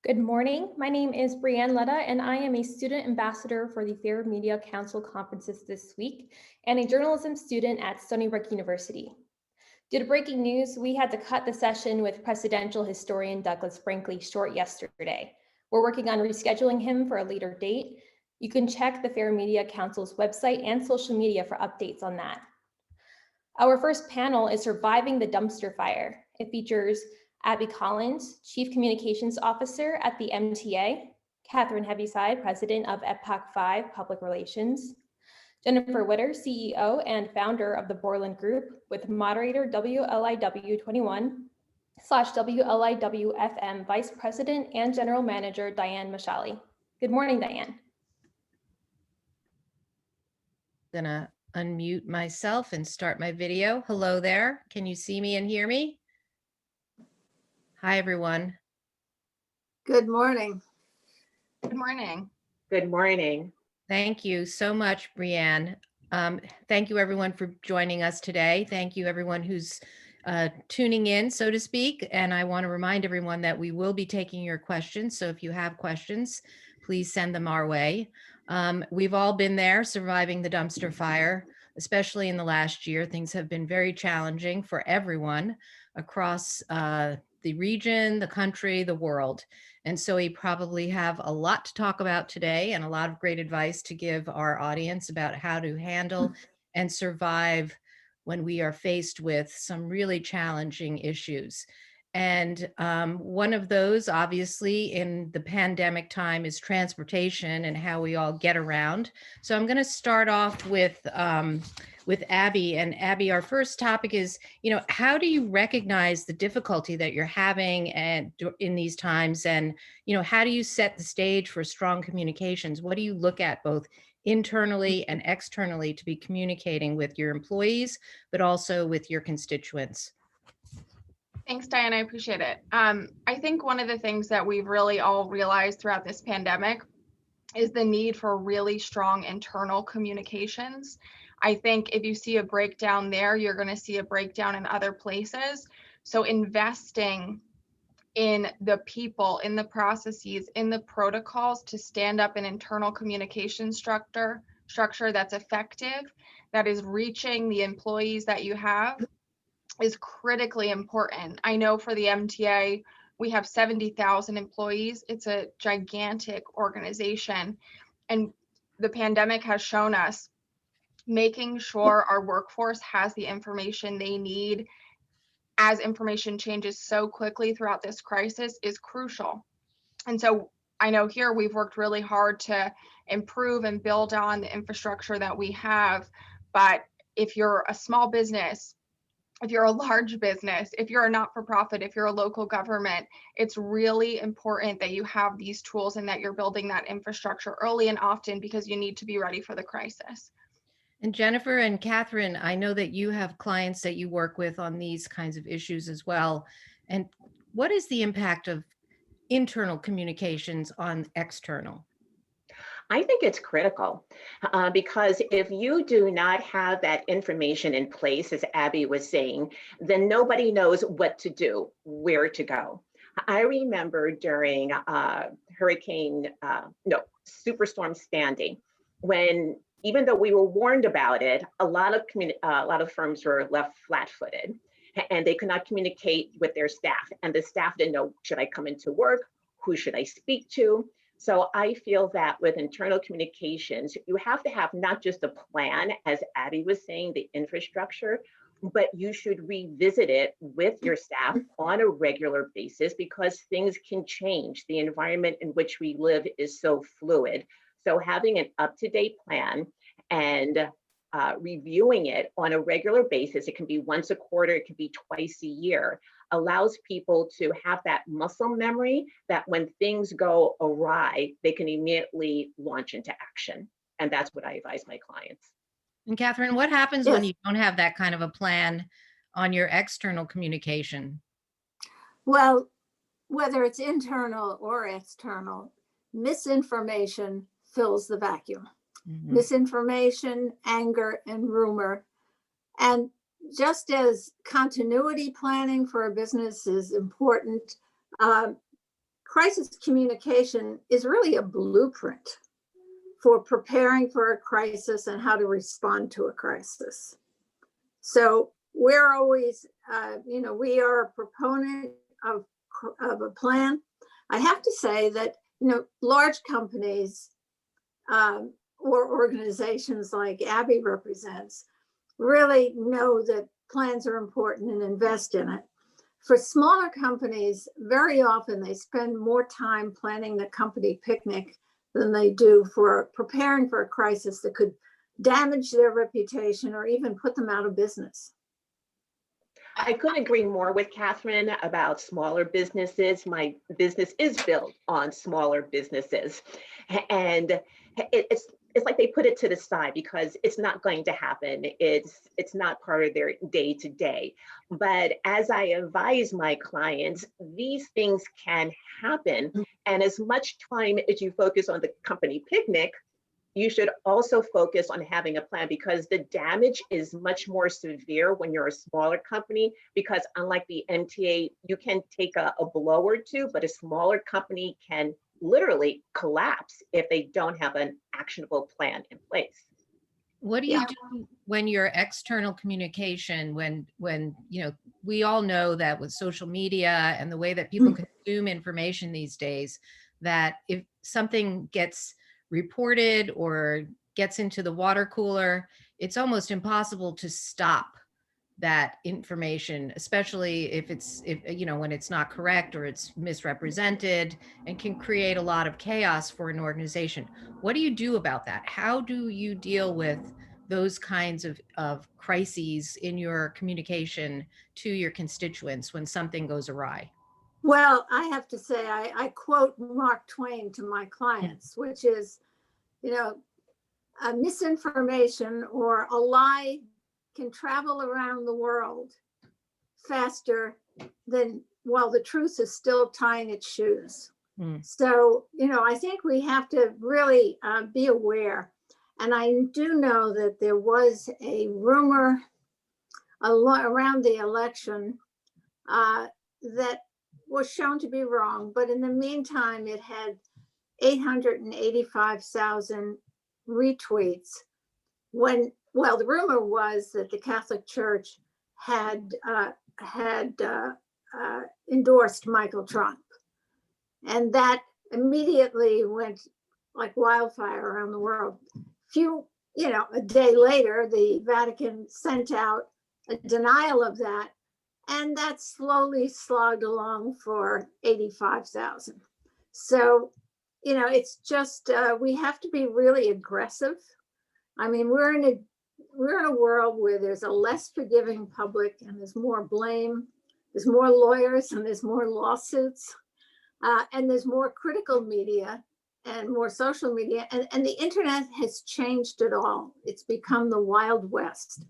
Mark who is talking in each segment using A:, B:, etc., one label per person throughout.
A: Good morning. My name is Brianne Letta, and I am a student ambassador for the Fair Media Council conferences this week and a journalism student at Stony Brook University. Due to breaking news, we had to cut the session with presidential historian Douglas Brinkley short yesterday. We're working on rescheduling him for a later date. You can check the Fair Media Council's website and social media for updates on that. Our first panel is Surviving the Dumpster Fire. It features Abby Collins, Chief Communications Officer at the MTA, Catherine Heaviside, President of EPOC 5 Public Relations, Jennifer Witter, CEO and founder of the Borland Group, with moderator WLIW 21/WLIW FM Vice President and General Manager Diane Mashali. Good morning, Diane.
B: Gonna unmute myself and start my video. Hello there. Can you see me and hear me? Hi, everyone.
C: Good morning.
D: Good morning.
E: Good morning.
B: Thank you so much, Brianne. Thank you, everyone, for joining us today. Thank you, everyone who's tuning in, so to speak. And I want to remind everyone that we will be taking your questions. So if you have questions, please send them our way. We've all been there surviving the dumpster fire, especially in the last year. Things have been very challenging for everyone across the region, the country, the world. And so we probably have a lot to talk about today and a lot of great advice to give our audience about how to handle and survive when we are faced with some really challenging issues. And one of those, obviously, in the pandemic time is transportation and how we all get around. So I'm going to start off with Abby. And Abby, our first topic is, how do you recognize the difficulty that you're having and in these times? And, how do you set the stage for strong communications? What do you look at both internally and externally to be communicating with your employees, but also with your constituents?
D: Thanks, Diane. I appreciate it. I think one of the things that we've really all realized throughout this pandemic is the need for really strong internal communications. I think if you see a breakdown there, you're going to see a breakdown in other places. So investing in the people, in the processes, in the protocols to stand up an internal communication structure that's effective, that is reaching the employees that you have, is critically important. I know for the MTA, we have 70,000 employees. It's a gigantic organization. And the pandemic has shown us making sure our workforce has the information they need as information changes so quickly throughout this crisis is crucial. And so I know here we've worked really hard to improve and build on the infrastructure that we have. But if you're a small business, if you're a large business, if you're a not-for-profit, if you're a local government, it's really important that you have these tools and that you're building that infrastructure early and often, because you need to be ready for the crisis.
B: And Jennifer and Catherine, I know that you have clients that you work with on these kinds of issues as well. And what is the impact of internal communications on external?
E: I think it's critical because if you do not have that information in place, as Abby was saying, then nobody knows what to do, where to go. I remember during Superstorm Sandy, when even though we were warned about it, a lot of firms were left flat-footed and they could not communicate with their staff, and the staff didn't know, should I come into work? Who should I speak to? So I feel that with internal communications, you have to have not just a plan, as Abby was saying, the infrastructure, but you should revisit it with your staff on a regular basis because things can change. The environment in which we live is so fluid. So having an up-to-date plan and reviewing it on a regular basis, it can be once a quarter, it can be twice a year, allows people to have that muscle memory that when things go awry, they can immediately launch into action. And that's what I advise my clients.
B: And Catherine, what happens when you don't have that kind of a plan on your external communication?
C: Well, whether it's internal or external, misinformation fills the vacuum. Mm-hmm. Misinformation, anger, and rumor. And just as continuity planning for a business is important, crisis communication is really a blueprint for preparing for a crisis and how to respond to a crisis. So we're always, we are a proponent of a plan. I have to say that, large companies or organizations like Abby represents really know that plans are important and invest in it. For smaller companies, very often they spend more time planning the company picnic than they do for preparing for a crisis that could damage their reputation or even put them out of business.
E: I couldn't agree more with Catherine about smaller businesses. My business is built on smaller businesses. And it's like they put it to the side because it's not going to happen. It's not part of their day to day. But as I advise my clients, these things can happen. And as much time as you focus on the company picnic, you should also focus on having a plan, because the damage is much more severe when you're a smaller company, because unlike the MTA, you can take a blow or two, but a smaller company can literally collapse if they don't have an actionable plan in place.
B: What do you do when your external communication, when we all know that with social media and the way that people consume information these days, that if something gets reported or gets into the water cooler, it's almost impossible to stop that information, especially if when it's not correct or it's misrepresented, and can create a lot of chaos for an organization. What do you do about that? How do you deal with those kinds of crises in your communication to your constituents when something goes awry?
C: Well, I have to say, I quote Mark Twain to my clients, which is, a misinformation or a lie can travel around the world faster than while the truth is still tying its shoes. So, I think we have to really be aware. And I do know that there was a rumor around the election that was shown to be wrong, but in the meantime, it had 885,000 retweets the rumor was that the Catholic Church had endorsed Michael Trump. And that immediately went like wildfire around the world. A day later, the Vatican sent out a denial of that, and that slowly slogged along for 85,000. So, it's just, we have to be really aggressive. I mean, we're in a world where there's a less forgiving public, and there's more blame, there's more lawyers, and there's more lawsuits, and there's more critical media and more social media, and the internet has changed it all. It's become the Wild West.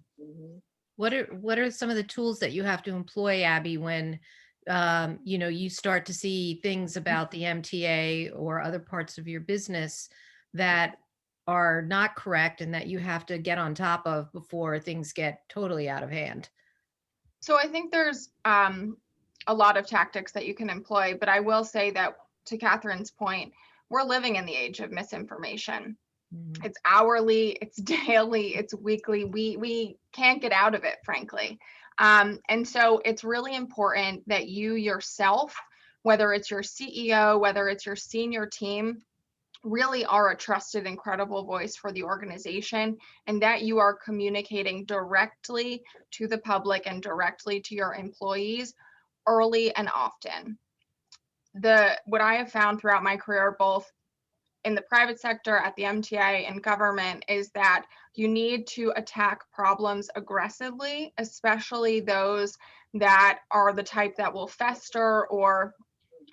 B: What are some of the tools that you have to employ, Abby, when you start to see things about the MTA or other parts of your business that are not correct and that you have to get on top of before things get totally out of hand?
D: So I think there's a lot of tactics that you can employ, but I will say that, to Catherine's point, we're living in the age of misinformation. It's hourly, it's daily, it's weekly. We can't get out of it, frankly. And so it's really important that you yourself, whether it's your CEO, whether it's your senior team, really are a trusted and credible voice for the organization, and that you are communicating directly to the public and directly to your employees early and often. What I have found throughout my career, both in the private sector, at the MTA, and government, is that you need to attack problems aggressively, especially those that are the type that will fester or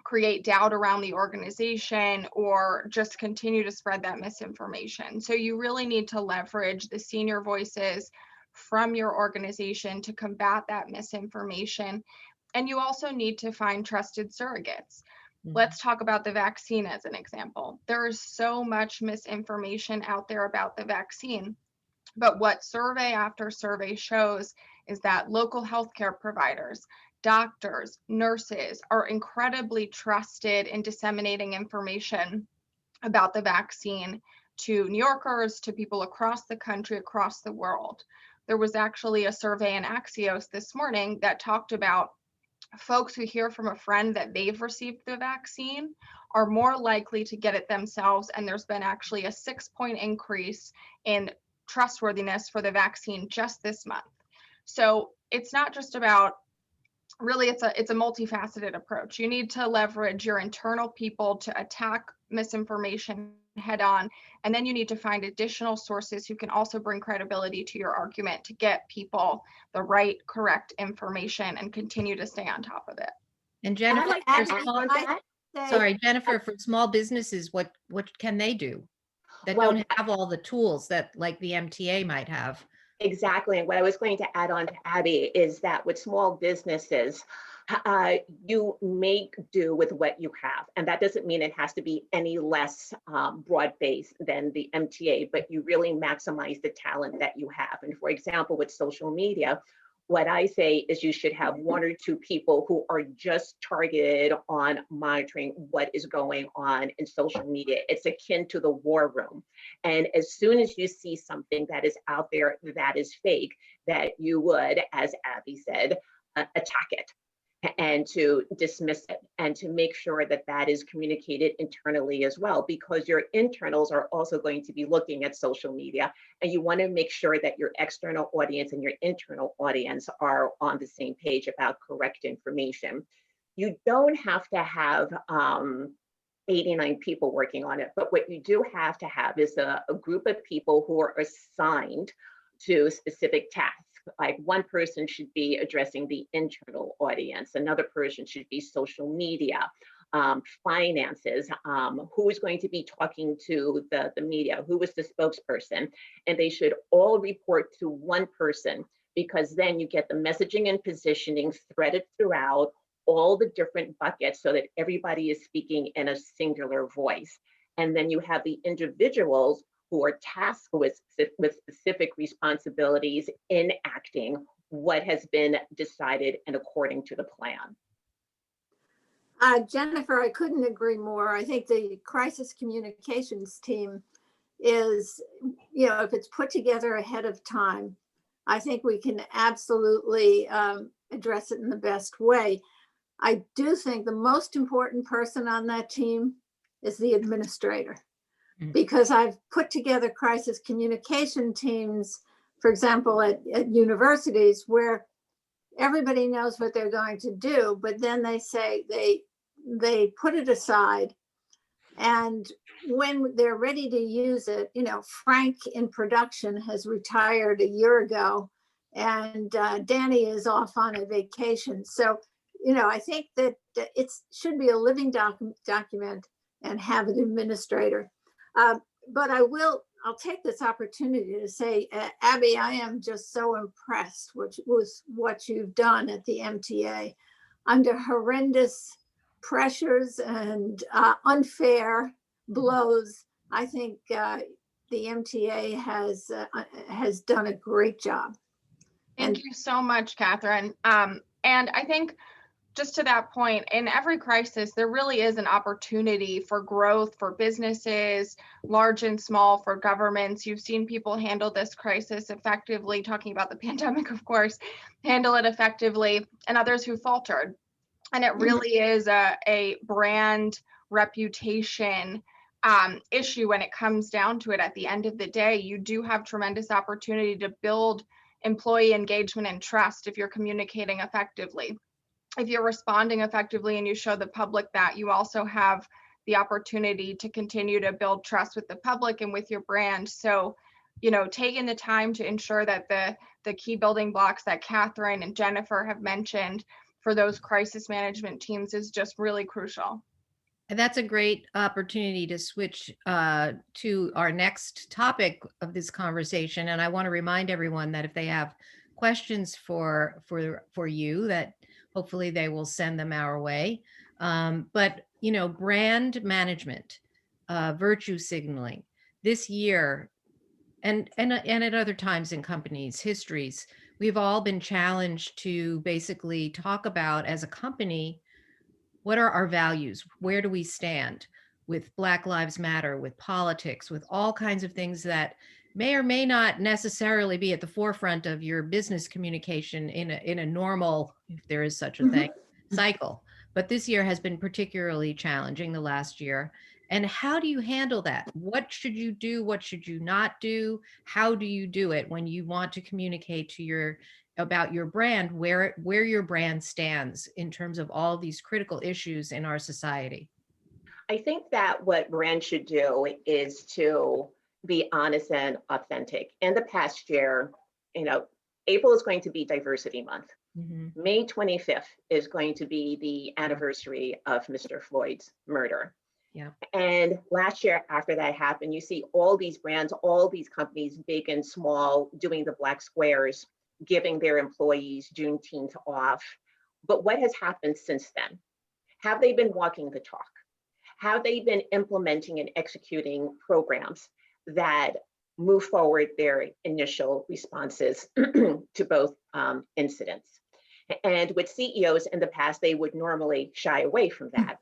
D: create doubt around the organization or just continue to spread that misinformation. So you really need to leverage the senior voices from your organization to combat that misinformation. And you also need to find trusted surrogates. Let's talk about the vaccine as an example. There is so much misinformation out there about the vaccine, but what survey after survey shows is that local healthcare providers, doctors, nurses are incredibly trusted in disseminating information about the vaccine to New Yorkers, to people across the country, across the world. There was actually a survey in Axios this morning that talked about folks who hear from a friend that they've received the vaccine are more likely to get it themselves. And there's been actually a 6-point increase in trustworthiness for the vaccine just this month. So it's not just about, really, it's a multifaceted approach. You need to leverage your internal people to attack misinformation head on, and then you need to find additional sources who can also bring credibility to your argument to get people the right, correct information and continue to stay on top of it.
B: And
E: I'd
B: Jennifer,
E: like to
B: for
E: add
B: small,
E: on that.
B: sorry, Jennifer, for small businesses, what can they do that
E: Well,
B: don't have all the tools that like the MTA might have?
E: exactly. And what I was going to add on to Abby is that with small businesses, you make do with what you have. And that doesn't mean it has to be any less broad-based than the MTA, but you really maximize the talent that you have. And for example, with social media, what I say is you should have 1 or 2 people who are just targeted on monitoring what is going on in social media. It's akin to the war room. And as soon as you see something that is out there that is fake, that you would, as Abby said, attack it and to dismiss it and to make sure that that is communicated internally as well, because your internals are also going to be looking at social media, and you want to make sure that your external audience and your internal audience are on the same page about correct information. You don't have to have 89 people working on it, but what you do have to have is a group of people who are assigned to specific tasks. Like one person should be addressing the internal audience, another person should be social media, finances, who is going to be talking to the media, who is the spokesperson, and they should all report to one person, because then you get the messaging and positioning threaded throughout all the different buckets so that everybody is speaking in a singular voice. And then you have the individuals who are tasked with specific responsibilities in acting what has been decided and according to the plan.
C: Jennifer, I couldn't agree more. I think the crisis communications team is, if it's put together ahead of time, I think we can absolutely address it in the best way. I do think the most important person on that team is the administrator. Because I've put together crisis communication teams, for example, at universities where everybody knows what they're going to do, but then they say they put it aside. And when they're ready to use it, Frank in production has retired a year ago, and Danny is off on a vacation. So, I think that it should be a living document and have an administrator. But I'll take this opportunity to say, Abby, I am just so impressed with what you've done at the MTA under horrendous pressures and unfair blows. I think the MTA has done a great job.
D: Thank you so much, Catherine. And I think, just to that point, in every crisis, there really is an opportunity for growth for businesses, large and small, for governments. You've seen people handle this crisis effectively, talking about the pandemic, of course, handle it effectively, and others who faltered. And it really is a brand reputation issue when it comes down to it. At the end of the day, you do have tremendous opportunity to build employee engagement and trust if you're communicating effectively. If you're responding effectively and you show the public that, you also have the opportunity to continue to build trust with the public and with your brand. So, taking the time to ensure that the key building blocks that Catherine and Jennifer have mentioned for those crisis management teams is just really crucial.
B: And that's a great opportunity to switch to our next topic of this conversation. And I want to remind everyone that if they have questions for you, that hopefully they will send them our way. But brand management, virtue signaling this year, and at other times in companies' histories, we've all been challenged to basically talk about as a company, what are our values? Where do we stand with Black Lives Matter, with politics, with all kinds of things that may or may not necessarily be at the forefront of your business communication in a normal, if there is such a thing, cycle. But this year has been particularly challenging, the last year. And how do you handle that? What should you do? What should you not do? How do you do it when you want to communicate to about your brand, where your brand stands in terms of all these critical issues in our society?
E: I think that what brands should do is to be honest and authentic. In the past year, April is going to be Diversity Month.
B: Mhm.
E: May 25th is going to be the anniversary of Mr. Floyd's murder.
B: Yeah.
E: And last year, after that happened, you see all these brands, all these companies, big and small, doing the Black Squares, giving their employees Juneteenth off. But what has happened since then? Have they been walking the talk? Have they been implementing and executing programs that move forward their initial responses to both incidents? And with CEOs in the past, they would normally shy away from that.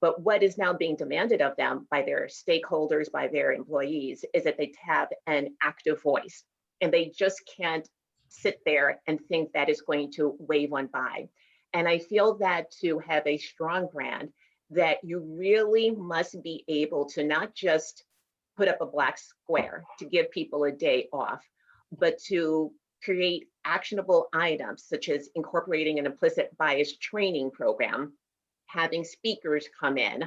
E: But what is now being demanded of them by their stakeholders, by their employees, is that they have an active voice, and they just can't sit there and think that it's going to wave on by. And I feel that to have a strong brand, that you really must be able to not just put up a black square to give people a day off, but to create actionable items, such as incorporating an implicit bias training program, having speakers come in,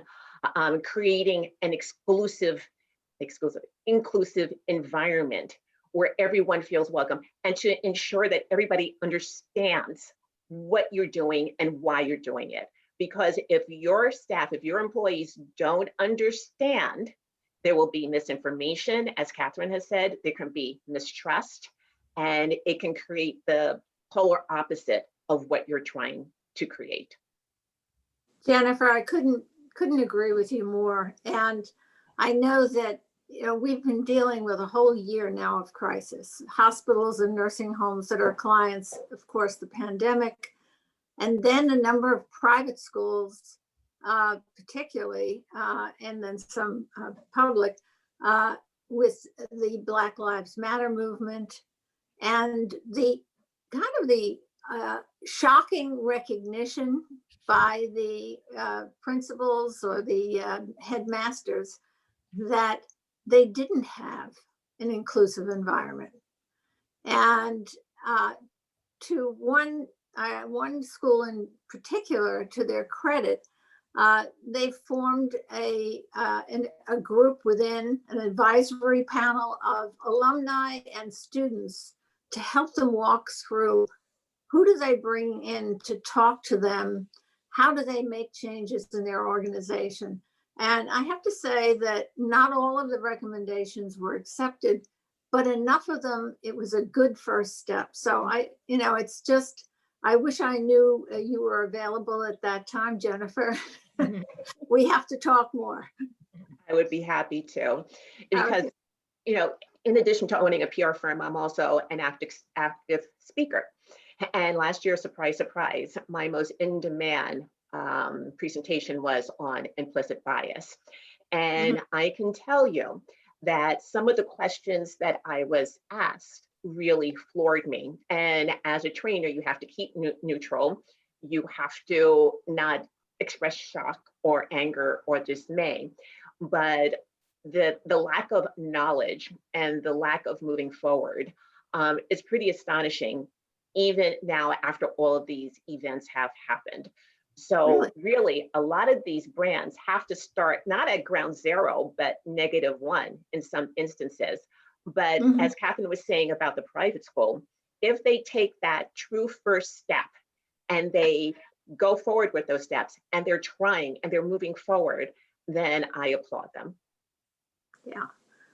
E: creating an inclusive environment where everyone feels welcome, and to ensure that everybody understands what you're doing and why you're doing it. Because if your staff, if your employees don't understand, there will be misinformation, as Catherine has said, there can be mistrust, and it can create the polar opposite of what you're trying to create.
C: Jennifer, I couldn't agree with you more. And I know that we've been dealing with a whole year now of crisis. Hospitals and nursing homes that are clients, of course, the pandemic, and then a number of private schools, particularly, and then some public, with the Black Lives Matter movement, and the kind of the shocking recognition by the principals or the headmasters that they didn't have an inclusive environment. And to one school in particular, to their credit, they formed a group within an advisory panel of alumni and students to help them walk through who do they bring in to talk to them, how do they make changes in their organization. And I have to say that not all of the recommendations were accepted, but enough of them, it was a good first step. So it's just, I wish I knew you were available at that time, Jennifer. We have to talk more.
E: I would be happy to, because, in addition to owning a PR firm, I'm also an active speaker. And last year, surprise, surprise, my most in-demand presentation was on implicit bias. And I can tell you that some of the questions that I was asked really floored me. And as a trainer, you have to keep neutral. You have to not express shock or anger or dismay. But the lack of knowledge and the lack of moving forward is pretty astonishing, even now after all of these events have happened. So really, a lot of these brands have to start not at ground zero, but -1 in some instances. But as Catherine was saying about the private school, if they take that true first step and they go forward with those steps and they're trying and they're moving forward, then I applaud them.
C: Yeah.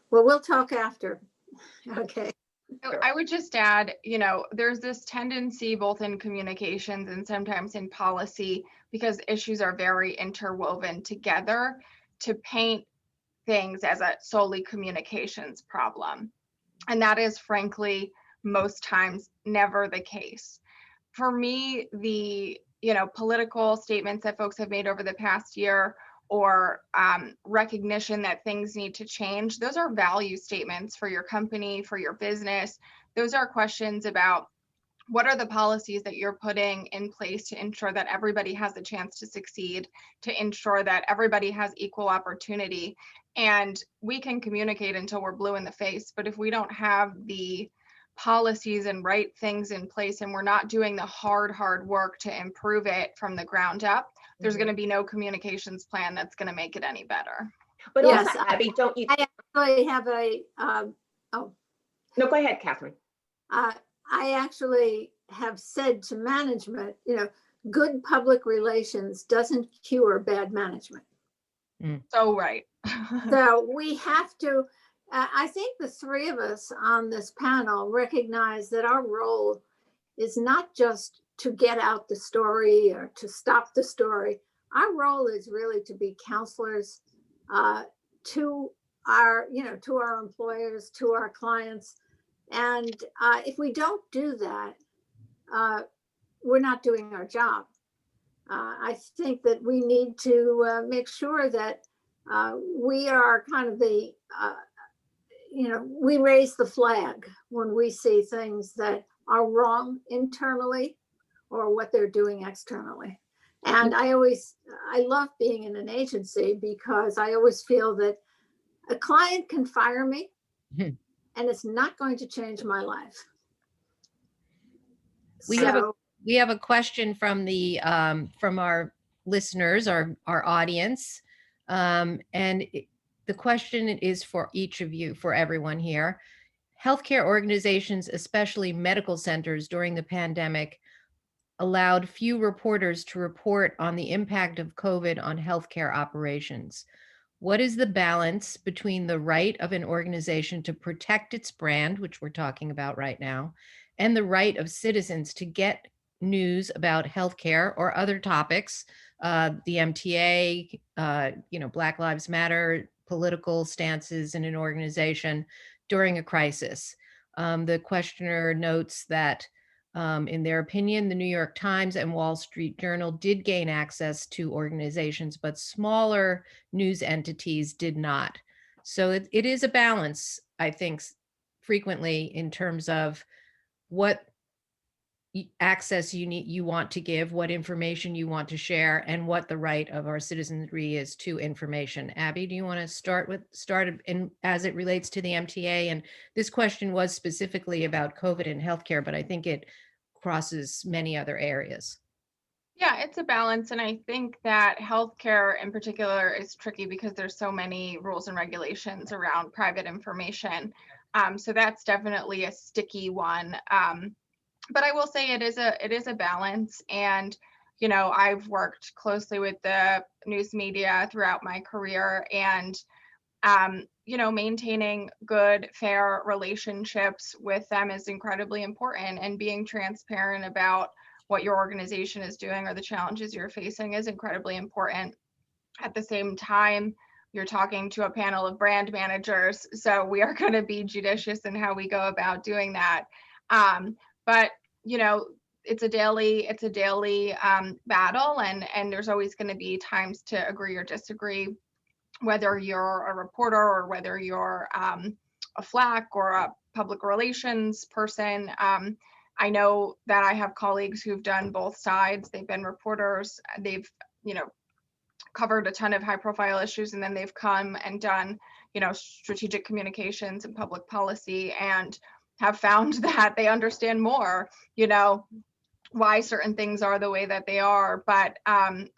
C: Well, we'll talk after. Okay.
D: I would just add, there's this tendency both in communications and sometimes in policy, because issues are very interwoven together, to paint things as a solely communications problem. And that is frankly most times never the case. For me, the political statements that folks have made over the past year, or recognition that things need to change, those are value statements for your company, for your business. Those are questions about what are the policies that you're putting in place to ensure that everybody has a chance to succeed, to ensure that everybody has equal opportunity. And we can communicate until we're blue in the face, but if we don't have the policies and right things in place, and we're not doing the hard work to improve it from the ground up, there's going to be no communications plan that's going to make it any better.
E: But
C: Yes,
E: also, Abby, don't you?
C: I actually have
E: No, go ahead, Catherine.
C: I actually have said to management, good public relations doesn't cure bad management.
D: So right.
C: So we have to, I think the three of us on this panel recognize that our role is not just to get out the story or to stop the story. Our role is really to be counselors to our employers, to our clients. And if we don't do that, we're not doing our job. I think that we need to make sure that we are kind of we raise the flag when we see things that are wrong internally or what they're doing externally. And I love being in an agency because I always feel that a client can fire me and it's not going to change my life.
B: We have a question from from our listeners, our audience. The question is for each of you, for everyone here. Healthcare organizations, especially medical centers during the pandemic, allowed few reporters to report on the impact of COVID on healthcare operations. What is the balance between the right of an organization to protect its brand, which we're talking about right now, and the right of citizens to get news about healthcare or other topics, the MTA, Black Lives Matter, political stances in an organization during a crisis? The questioner notes that in their opinion, the New York Times and Wall Street Journal did gain access to organizations, but smaller news entities did not. So it is a balance, I think, frequently in terms of what access you want to give, what information you want to share, and what the right of our citizenry is to information. Abby, do you want to start as it relates to the MTA? And this question was specifically about COVID and healthcare, but I think it crosses many other areas.
D: Yeah, it's a balance. And I think that healthcare in particular is tricky because there's so many rules and regulations around private information. So that's definitely a sticky one. But I will say it is a balance. And, I've worked closely with the news media throughout my career, and, maintaining good, fair relationships with them is incredibly important, and being transparent about what your organization is doing or the challenges you're facing is incredibly important. At the same time, you're talking to a panel of brand managers, so we are going to be judicious in how we go about doing that. But it's a daily battle, and there's always going to be times to agree or disagree, whether you're a reporter or whether you're a FLAC or a public relations person. I know that I have colleagues who've done both sides. They've been reporters, they've covered a ton of high profile issues, and then they've come and done strategic communications and public policy, and have found that they understand more why certain things are the way that they are. But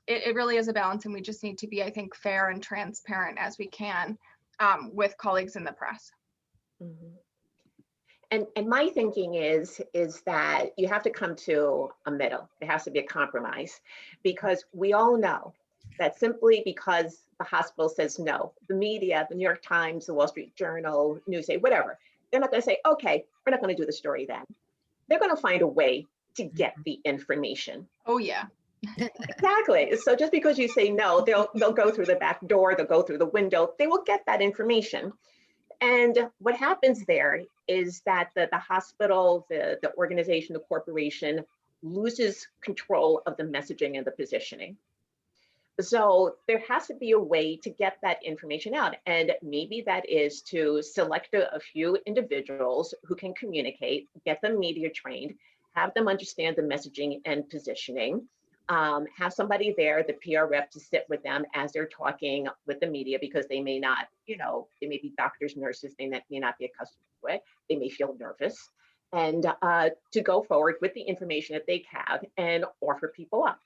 D: it really is a balance, and we just need to be, I think, fair and transparent as we can with colleagues in the press.
E: Mm-hmm. And my thinking is that you have to come to a middle. There has to be a compromise, because we all know that simply because the hospital says no, the media, the New York Times, the Wall Street Journal, Newsday, whatever, they're not going to say, okay, we're not going to do the story then. They're going to find a way to get the information.
D: Oh yeah.
E: Exactly. So just because you say no, they'll go through the back door, they'll go through the window, they will get that information. And what happens there is that the hospital, the organization, the corporation loses control of the messaging and the positioning. So there has to be a way to get that information out. And maybe that is to select a few individuals who can communicate, get them media trained, have them understand the messaging and positioning, have somebody there, the PR rep, to sit with them as they're talking with the media, because they may not, they may be doctors, nurses, they may not be accustomed to it. They may feel nervous. And to go forward with the information that they have and offer people up.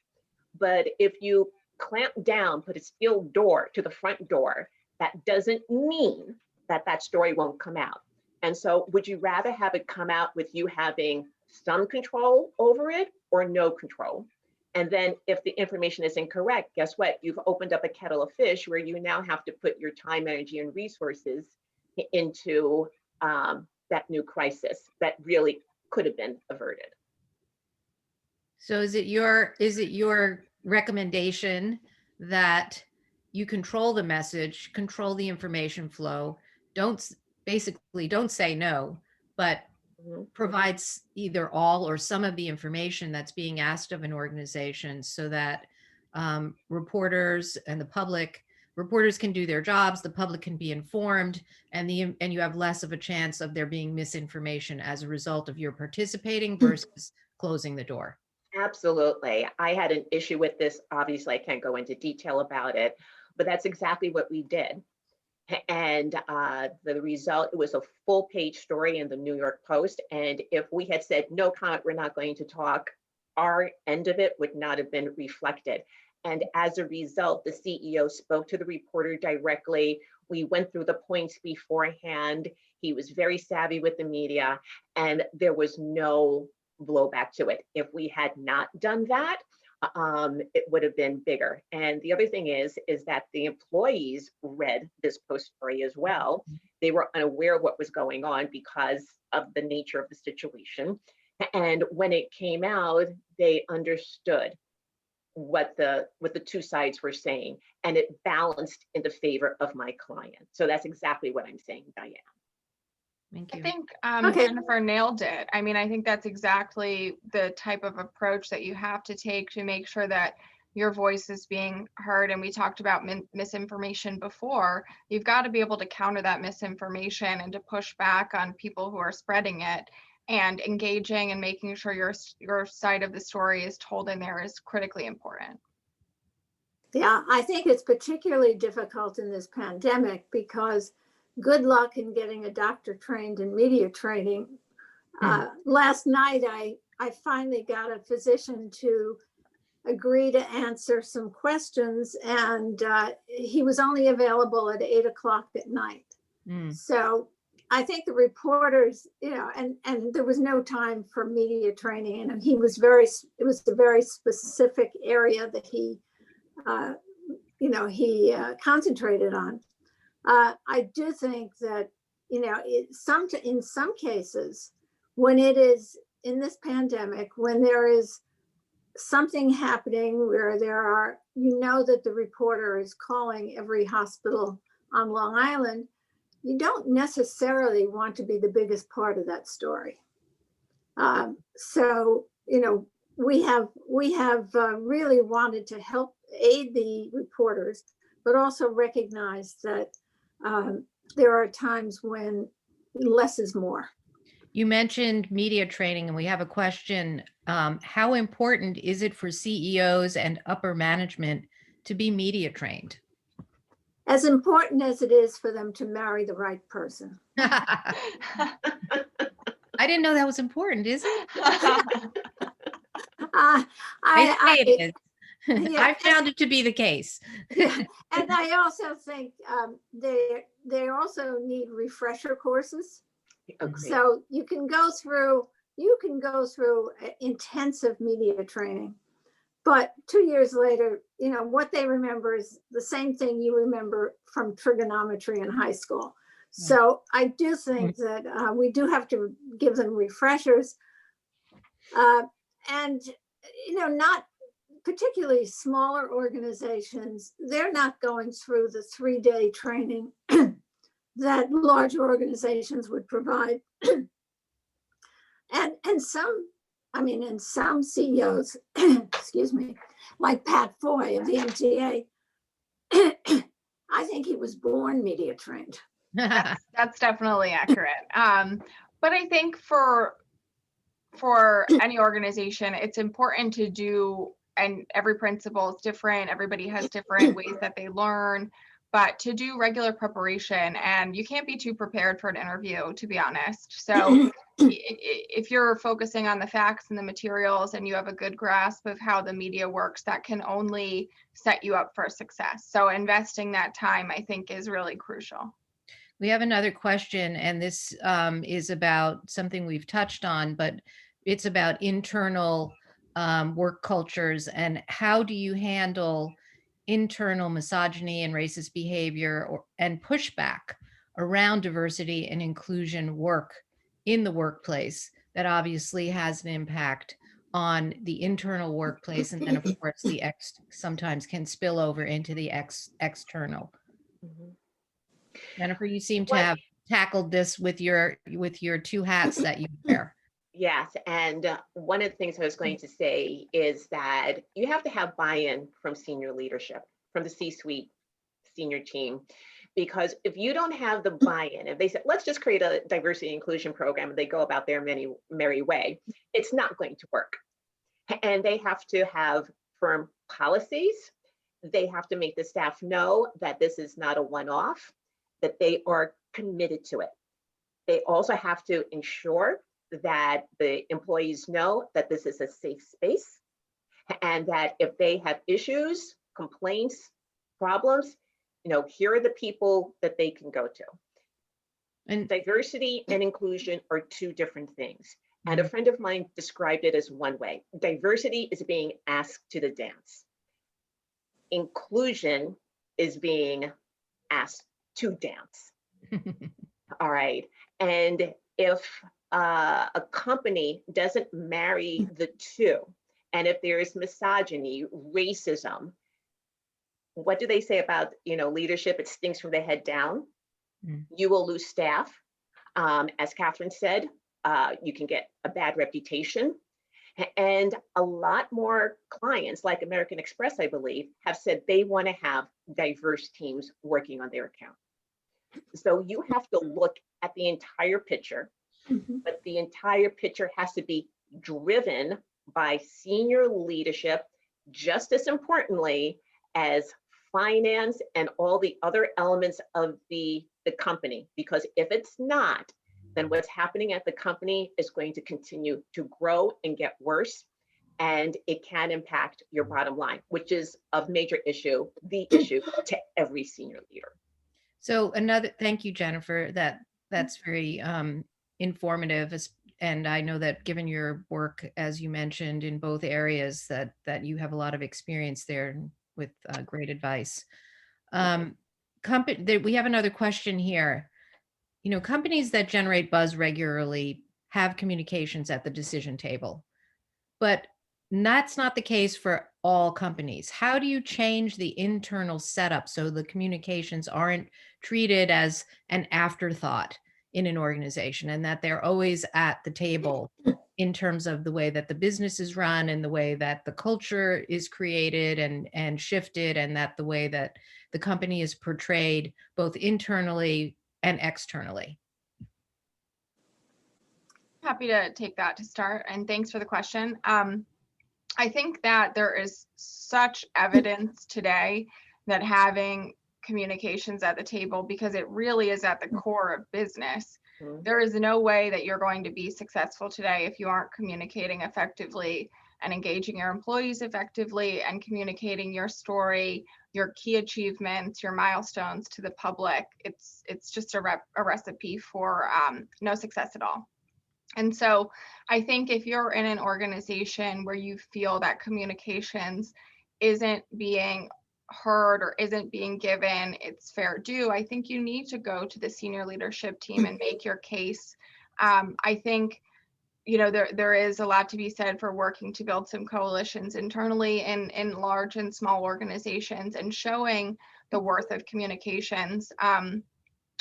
E: But if you clamp down, put a steel door to the front door, that doesn't mean that that story won't come out. And so would you rather have it come out with you having some control over it or no control? And then if the information is incorrect, guess what? You've opened up a kettle of fish where you now have to put your time, energy, and resources into that new crisis that really could have been averted.
B: So is it your recommendation that you control the message, control the information flow, don't say no, but provides either all or some of the information that's being asked of an organization, so that reporters and the public, reporters can do their jobs, the public can be informed, and you have less of a chance of there being misinformation as a result of your participating versus closing the door?
E: Absolutely. I had an issue with this. Obviously, I can't go into detail about it, but that's exactly what we did. And the result, it was a full page story in the New York Post. And if we had said, no comment, we're not going to talk, our end of it would not have been reflected. And as a result, the CEO spoke to the reporter directly. We went through the points beforehand. He was very savvy with the media, and there was no blowback to it. If we had not done that, it would have been bigger. And the other thing is that the employees read this Post story as well. They were unaware of what was going on because of the nature of the situation. And when it came out, they understood what the two sides were saying, and it balanced in the favor of my client. So that's exactly what I'm saying, Diane.
B: Thank you.
D: I think
C: Okay.
D: Jennifer nailed it. I mean, I think that's exactly the type of approach that you have to take to make sure that your voice is being heard. And we talked about misinformation before. You've got to be able to counter that misinformation and to push back on people who are spreading it, and engaging and making sure your side of the story is told in there is critically important.
C: Yeah, I think it's particularly difficult in this pandemic because good luck in getting a doctor trained in media training. Last night, I finally got a physician to agree to answer some questions, and he was only available at 8 o'clock at night. So I think the reporters, and there was no time for media training, and it was a very specific area that he concentrated on. I do think that, in some cases, when it is in this pandemic, when there is something happening where that the reporter is calling every hospital on Long Island, you don't necessarily want to be the biggest part of that story. So, we have really wanted to help aid the reporters, but also recognize that there are times when less is more.
B: You mentioned media training, and we have a question. How important is it for CEOs and upper management to be media trained?
C: As important as it is for them to marry the right person.
B: I didn't know that was important, is it? It is.
C: Yeah,
B: I found it to be the case.
C: Yeah, and I also think they also need refresher courses.
E: Agreed.
C: So you can go through intensive media training, but 2 years later, what they remember is the same thing you remember from trigonometry in high school. So I do think that we do have to give them refreshers, and not particularly smaller organizations. They're not going through the 3-day training that larger organizations would provide. And some, I mean, and some CEOs, excuse me, like Pat Foy of the MTA, I think he was born media trained.
D: That's definitely accurate. But I think for any organization, it's important to do, and every principal is different. Everybody has different ways that they learn, but to do regular preparation, and you can't be too prepared for an interview, to be honest. So if you're focusing on the facts and the materials and you have a good grasp of how the media works, that can only set you up for success. So investing that time, I think, is really crucial.
B: We have another question, and this is about something we've touched on, but it's about internal work cultures, and how do you handle internal misogyny and racist behavior and pushback around diversity and inclusion work in the workplace that obviously has an impact on the internal workplace, and then of course the sometimes can spill over into the external.
E: Mhm.
B: Jennifer, you seem to have tackled this with your two hats that you wear.
E: Yes, and one of the things I was going to say is that you have to have buy-in from senior leadership, from the C-suite senior team, because if you don't have the buy-in, if they say, let's just create a diversity and inclusion program, and they go about their merry way, it's not going to work. And they have to have firm policies. They have to make the staff know that this is not a one-off, that they are committed to it. They also have to ensure that the employees know that this is a safe space, and that if they have issues, complaints, problems, here are the people that they can go to. And diversity and inclusion are two different things. And a friend of mine described it as one way. Diversity is being asked to the dance. Inclusion is being asked to dance. All right. And if a company doesn't marry the two, and if there is misogyny, racism, what do they say about leadership? It stinks from the head down. You will lose staff. As Catherine said, you can get a bad reputation. And a lot more clients, like American Express, I believe, have said they want to have diverse teams working on their account. So you have to look at the entire picture, but the entire picture has to be driven by senior leadership, just as importantly as finance and all the other elements of the company. Because if it's not, then what's happening at the company is going to continue to grow and get worse. And it can impact your bottom line, which is of major issue, the issue to every senior leader.
B: So thank you, Jennifer. That's very informative. And I know that given your work, as you mentioned, in both areas, that you have a lot of experience there with great advice. We have another question here. Companies that generate buzz regularly have communications at the decision table, but that's not the case for all companies. How do you change the internal setup so the communications aren't treated as an afterthought in an organization, and that they're always at the table in terms of the way that the business is run and the way that the culture is created and shifted, and that the way that the company is portrayed both internally and externally?
D: Happy to take that to start, and thanks for the question. I think that there is such evidence today that having communications at the table, because it really is at the core of business. There is no way that you're going to be successful today if you aren't communicating effectively and engaging your employees effectively and communicating your story, your key achievements, your milestones to the public. It's just a recipe for no success at all. And so I think if you're in an organization where you feel that communications isn't being heard or isn't being given its fair due, I think you need to go to the senior leadership team and make your case. I think there is a lot to be said for working to build some coalitions internally in large and small organizations and showing the worth of communications.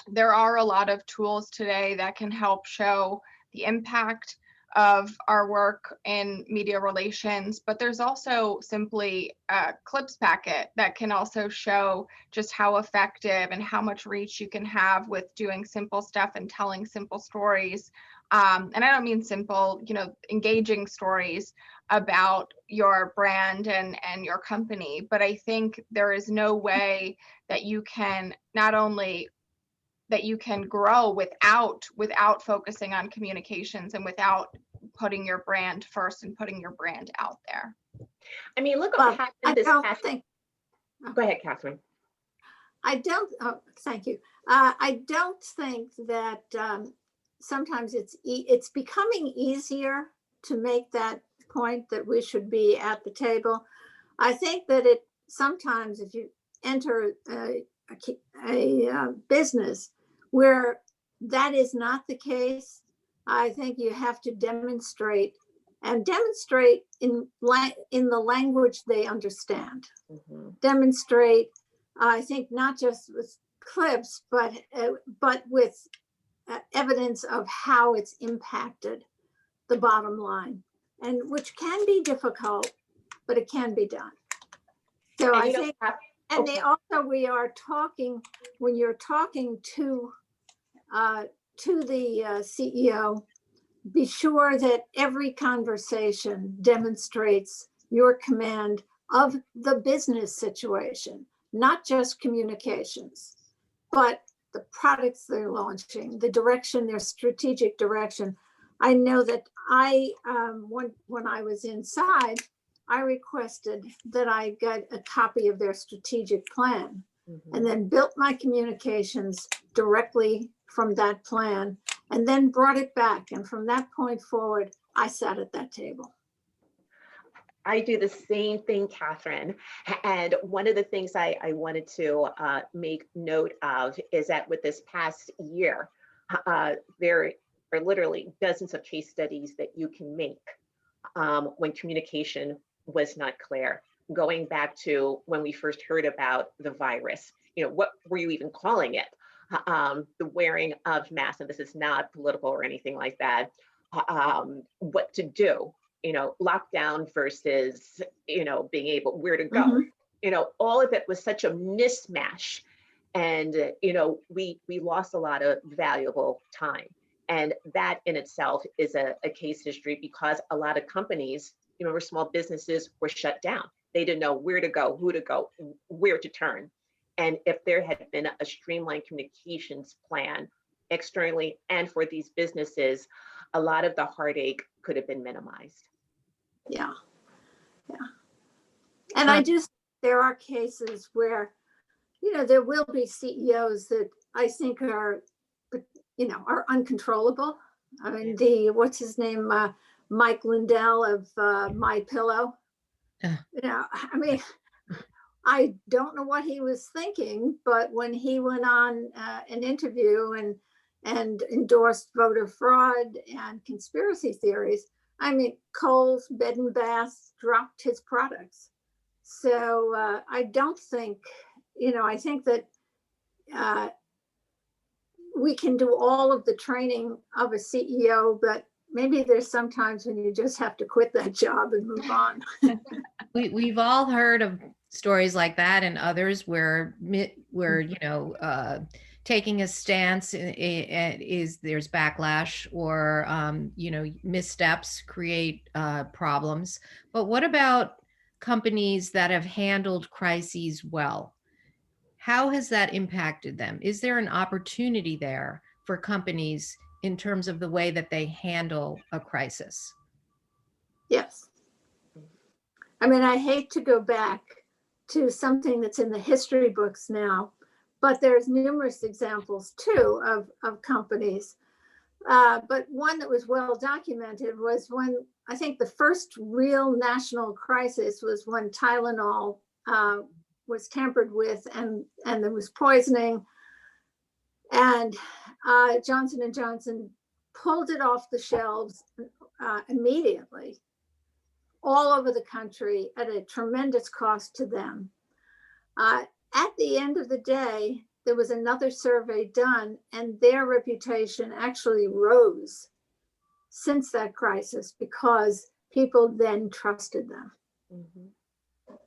D: there are a lot of tools today that can help show the impact of our work in media relations, but there's also simply a clips packet that can also show just how effective and how much reach you can have with doing simple stuff and telling simple stories. And I don't mean simple, engaging stories about your brand and your company, but I think there is no way that you can not only that you can grow without focusing on communications and without putting your brand first and putting your brand out there.
E: I mean, look
C: Well,
E: what happened
C: I
E: this
C: don't
E: past.
C: think,
E: Go ahead, Catherine.
C: thank you. I don't think that sometimes it's becoming easier to make that point that we should be at the table. I think that sometimes if you enter a business where that is not the case, I think you have to demonstrate in the language they understand.
E: Mm-hmm.
C: Demonstrate, I think, not just with clips, but with evidence of how it's impacted the bottom line, and which can be difficult, but it can be done. So I think, and they also, we are talking, when you're talking to the CEO, be sure that every conversation demonstrates your command of the business situation, not just communications, but the products they're launching, the direction, their strategic direction. I know that when I was inside, I requested that I get a copy of their strategic plan, and then built my communications directly from that plan, and then brought it back. And from that point forward, I sat at that table.
E: I do the same thing, Catherine. And one of the things I wanted to make note of is that with this past year, there are literally dozens of case studies that you can make when communication was not clear. Going back to when we first heard about the virus, what were you even calling it? The wearing of masks, and this is not political or anything like that. What to do? Lockdown versus, being able, where to go. All of it was such a mismatch. And, we lost a lot of valuable time. And that in itself is a case history, because a lot of companies, or small businesses, were shut down. They didn't know where to go, who to go, where to turn. And if there had been a streamlined communications plan externally and for these businesses, a lot of the heartache could have been minimized.
C: Yeah. And there are cases where, there will be CEOs that I think are uncontrollable. I mean, what's his name? Mike Lindell of My Pillow. I mean, I don't know what he was thinking, but when he went on an interview and endorsed voter fraud and conspiracy theories, I mean, Kohl's, Bed and Bath dropped his products. So I don't think, I think that we can do all of the training of a CEO, but maybe there's sometimes when you just have to quit that job and move on.
B: We've all heard of stories like that, and others where taking a stance is there's backlash, or missteps create problems. But what about companies that have handled crises well? How has that impacted them? Is there an opportunity there for companies in terms of the way that they handle a crisis?
C: Yes. I mean, I hate to go back to something that's in the history books now, but there's numerous examples too of companies. But one that was well documented was when, I think the first real national crisis was when Tylenol was tampered with and there was poisoning, and Johnson & Johnson pulled it off the shelves immediately all over the country at a tremendous cost to them. At the end of the day, there was another survey done, and their reputation actually rose since that crisis because people then trusted them.
E: Mhm.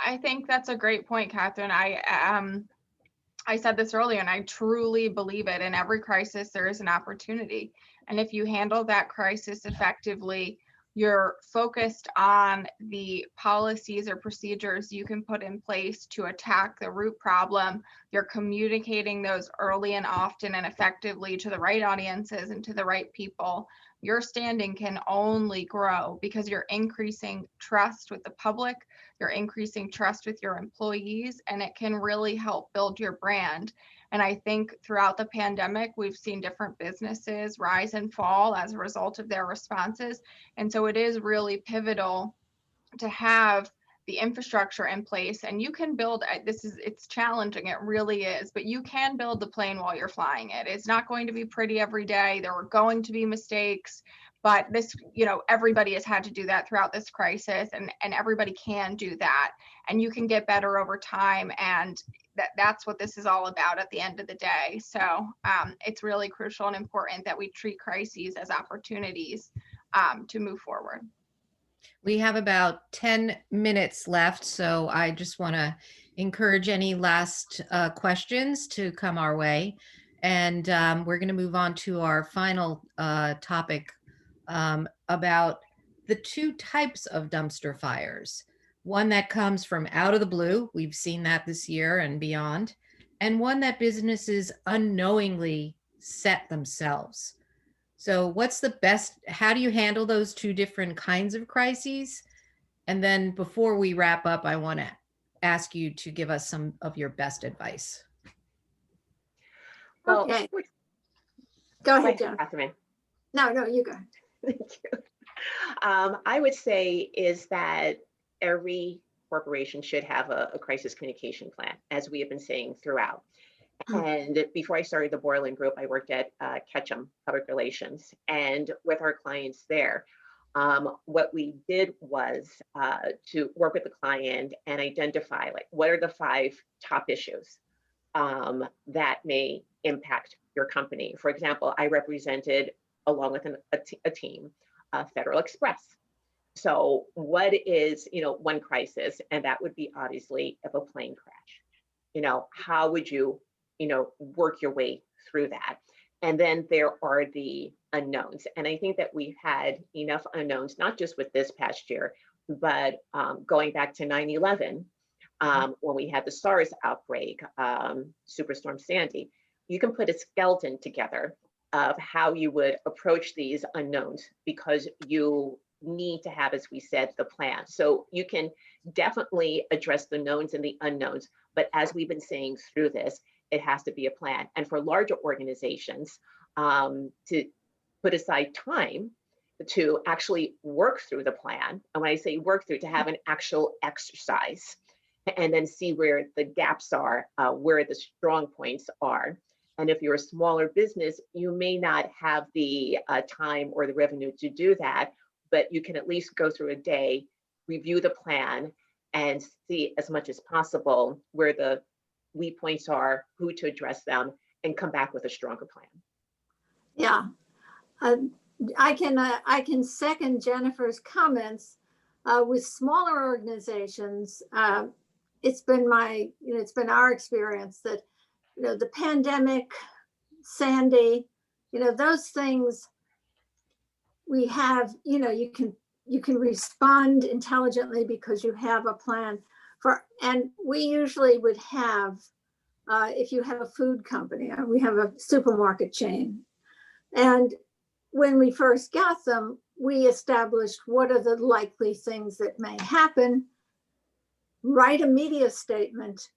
D: I think that's a great point, Catherine. I said this earlier, and I truly believe it. In every crisis, there is an opportunity. And if you handle that crisis effectively, you're focused on the policies or procedures you can put in place to attack the root problem. You're communicating those early and often and effectively to the right audiences and to the right people. Your standing can only grow because you're increasing trust with the public, you're increasing trust with your employees, and it can really help build your brand. And I think throughout the pandemic, we've seen different businesses rise and fall as a result of their responses. And so it is really pivotal to have the infrastructure in place. And you can build, it's challenging, it really is, but you can build the plane while you're flying it. It's not going to be pretty every day. There are going to be mistakes, but this, everybody has had to do that throughout this crisis, and everybody can do that. And you can get better over time. And that's what this is all about at the end of the day. So it's really crucial and important that we treat crises as opportunities to move forward.
B: We have about 10 minutes left, so I just want to encourage any last questions to come our way. And we're going to move on to our final topic about the two types of dumpster fires. One that comes from out of the blue, we've seen that this year and beyond, and one that businesses unknowingly set themselves. So what's the best, how do you handle those two different kinds of crises? And then before we wrap up, I want to ask you to give us some of your best advice.
E: Well,
C: Okay. Go ahead, Jennifer.
E: Catherine.
C: No, you go.
E: Thank you. I would say is that every corporation should have a crisis communication plan, as we have been saying throughout. And before I started the Borland Group, I worked at Ketchum Public Relations, and with our clients there, what we did was to work with the client and identify what are the 5 top issues that may impact your company. For example, I represented, along with a team, Federal Express. So what is, one crisis? And that would be obviously if a plane crash. How would you, work your way through that? And then there are the unknowns. And I think that we've had enough unknowns, not just with this past year, but going back to 9/11, when we had the SARS outbreak, Superstorm Sandy, you can put a skeleton together of how you would approach these unknowns, because you need to have, as we said, the plan. So you can definitely address the knowns and the unknowns, but as we've been saying through this, it has to be a plan. And for larger organizations, to put aside time to actually work through the plan. And when I say work through, to have an actual exercise, and then see where the gaps are, where the strong points are. And if you're a smaller business, you may not have the time or the revenue to do that, but you can at least go through a day, review the plan, and see as much as possible where the weak points are, who to address them, and come back with a stronger plan.
C: Yeah, I can second Jennifer's comments. With smaller organizations, it's been our experience that the pandemic, Sandy, those things we have, you can respond intelligently because you have a plan and we usually would have, if you have a food company, we have a supermarket chain. And when we first got them, we established what are the likely things that may happen, write a media statement,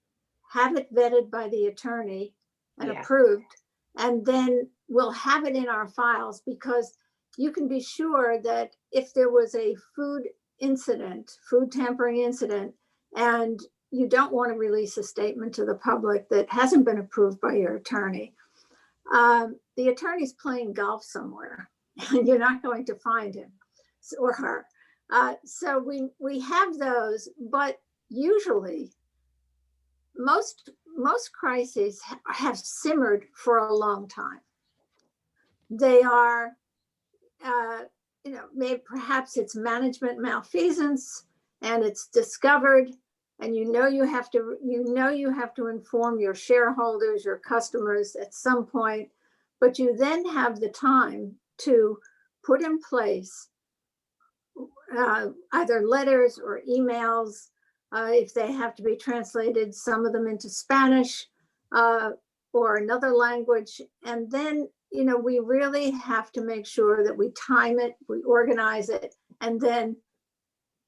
C: have it vetted by the attorney and approved, and then we'll have it in our files, because you can be sure that if there was a food tampering incident, and you don't want to release a statement to the public that hasn't been approved by your attorney, the attorney's playing golf somewhere and you're not going to find him or her. So we have those, but usually most most crises have simmered for a long time. They are, maybe perhaps it's management malfeasance and it's discovered, and you have to inform your shareholders, your customers at some point, but you then have the time to put in place either letters or emails, if they have to be translated, some of them into Spanish or another language. And then, we really have to make sure that we time it, we organize it, and then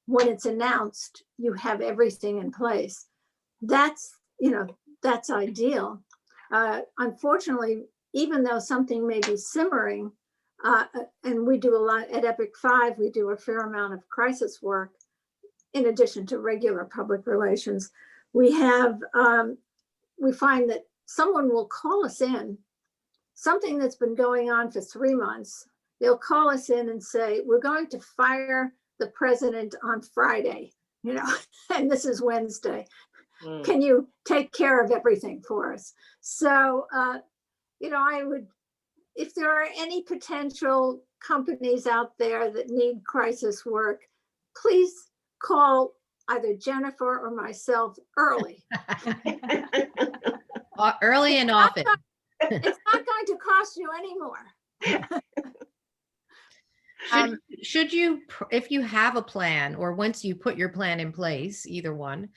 C: when it's announced, you have everything in place. That's ideal. Unfortunately, even though something may be simmering, and we do a lot at Epic 5, we do a fair amount of crisis work in addition to regular public relations. We find that someone will call us in, something that's been going on for 3 months. They'll call us in and say, we're going to fire the president on Friday, and this is Wednesday. Can you take care of everything for us? So, I would, if there are any potential companies out there that need crisis work, please call either Jennifer or myself early.
B: Early and often.
C: It's not going to cost you any more.
B: Should you, if you have a plan, or once you put your plan in place, either one,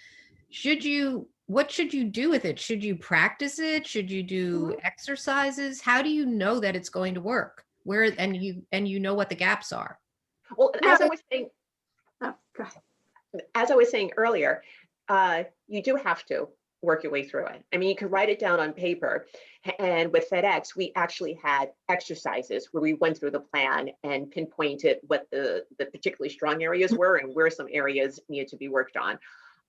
B: what should you do with it? Should you practice it? Should you do exercises? How do you know that it's going to work? And you know what the gaps are?
E: Well, as I was saying,
C: Oh, go ahead.
E: as I was saying earlier, you do have to work your way through it. I mean, you can write it down on paper. And with FedEx, we actually had exercises where we went through the plan and pinpointed what the particularly strong areas were and where some areas needed to be worked on.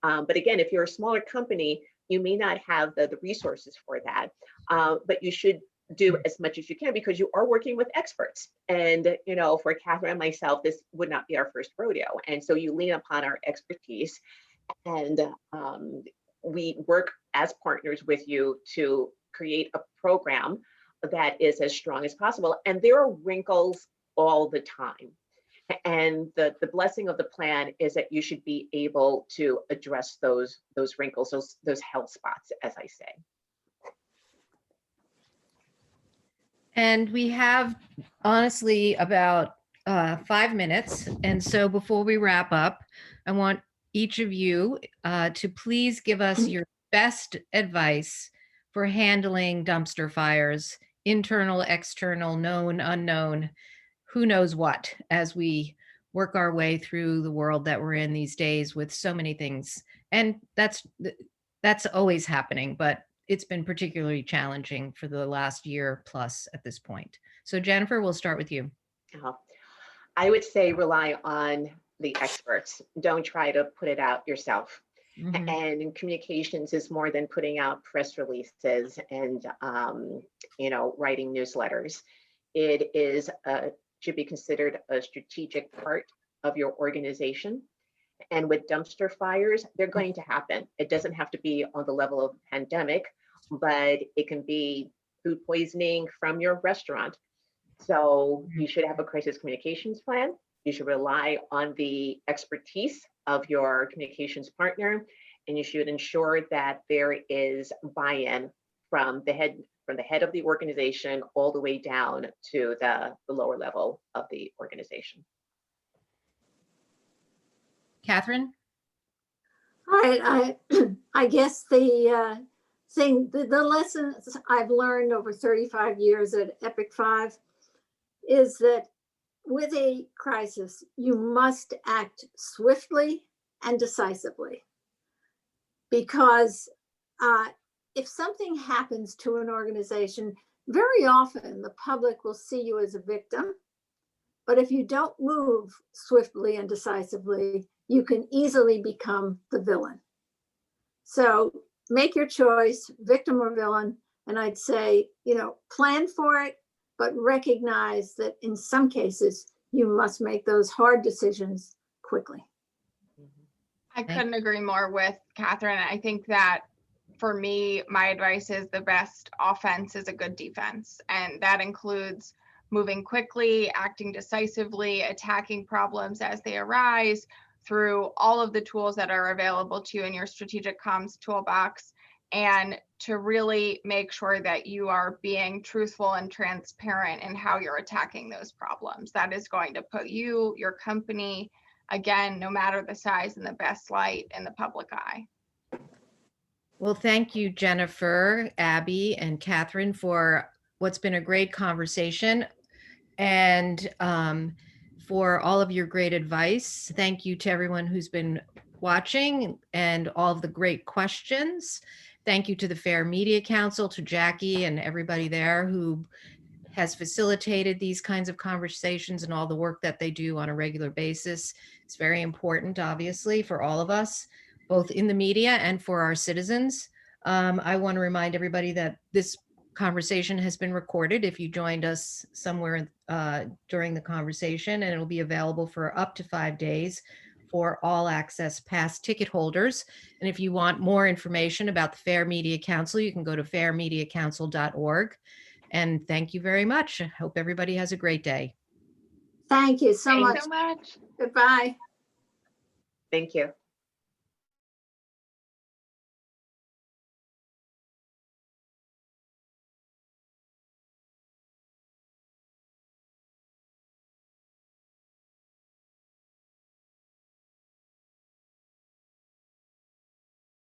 E: But again, if you're a smaller company, you may not have the resources for that, but you should do as much as you can because you are working with experts. And, for Catherine and myself, this would not be our first rodeo. And so you lean upon our expertise, and we work as partners with you to create a program that is as strong as possible. And there are wrinkles all the time. And the blessing of the plan is that you should be able to address those wrinkles, those health spots, as I say.
B: And we have honestly about 5 minutes. And so before we wrap up, I want each of you to please give us your best advice for handling dumpster fires, internal, external, known, unknown, who knows what, as we work our way through the world that we're in these days with so many things. And that's always happening, but it's been particularly challenging for the last year plus at this point. So Jennifer, we'll start with you.
E: I would say rely on the experts. Don't try to put it out yourself. Mm-hmm. And communications is more than putting out press releases and writing newsletters. It is should be considered a strategic part of your organization. And with dumpster fires, they're going to happen. It doesn't have to be on the level of pandemic, but it can be food poisoning from your restaurant. So you should have a crisis communications plan. You should rely on the expertise of your communications partner, and you should ensure that there is buy-in from the head of the organization all the way down to the lower level of the organization.
B: Catherine?
C: All right, I guess the lessons I've learned over 35 years at Epic 5 is that with a crisis, you must act swiftly and decisively, because if something happens to an organization, very often the public will see you as a victim. But if you don't move swiftly and decisively, you can easily become the villain. So make your choice, victim or villain. And I'd say, plan for it, but recognize that in some cases, you must make those hard decisions quickly.
D: I couldn't agree more with Catherine. I think that for me, my advice is the best offense is a good defense. And that includes moving quickly, acting decisively, attacking problems as they arise through all of the tools that are available to you in your strategic comms toolbox, and to really make sure that you are being truthful and transparent in how you're attacking those problems. That is going to put you, your company, again, no matter the size, in the best light in the public eye.
B: Well, thank you, Jennifer, Abby, and Catherine, for what's been a great conversation, and for all of your great advice. Thank you to everyone who's been watching and all of the great questions. Thank you to the Fair Media Council, to Jackie and everybody there who has facilitated these kinds of conversations and all the work that they do on a regular basis. It's very important, obviously, for all of us, both in the media and for our citizens. I want to remind everybody that this conversation has been recorded if you joined us somewhere during the conversation, and it'll be available for up to 5 days for all access pass ticket holders. And if you want more information about the Fair Media Council, you can go to fairmediacouncil.org. And thank you very much. I hope everybody has a great day.
C: Thank you so
D: Thanks
C: much.
D: so much.
C: Goodbye.
E: Thank you.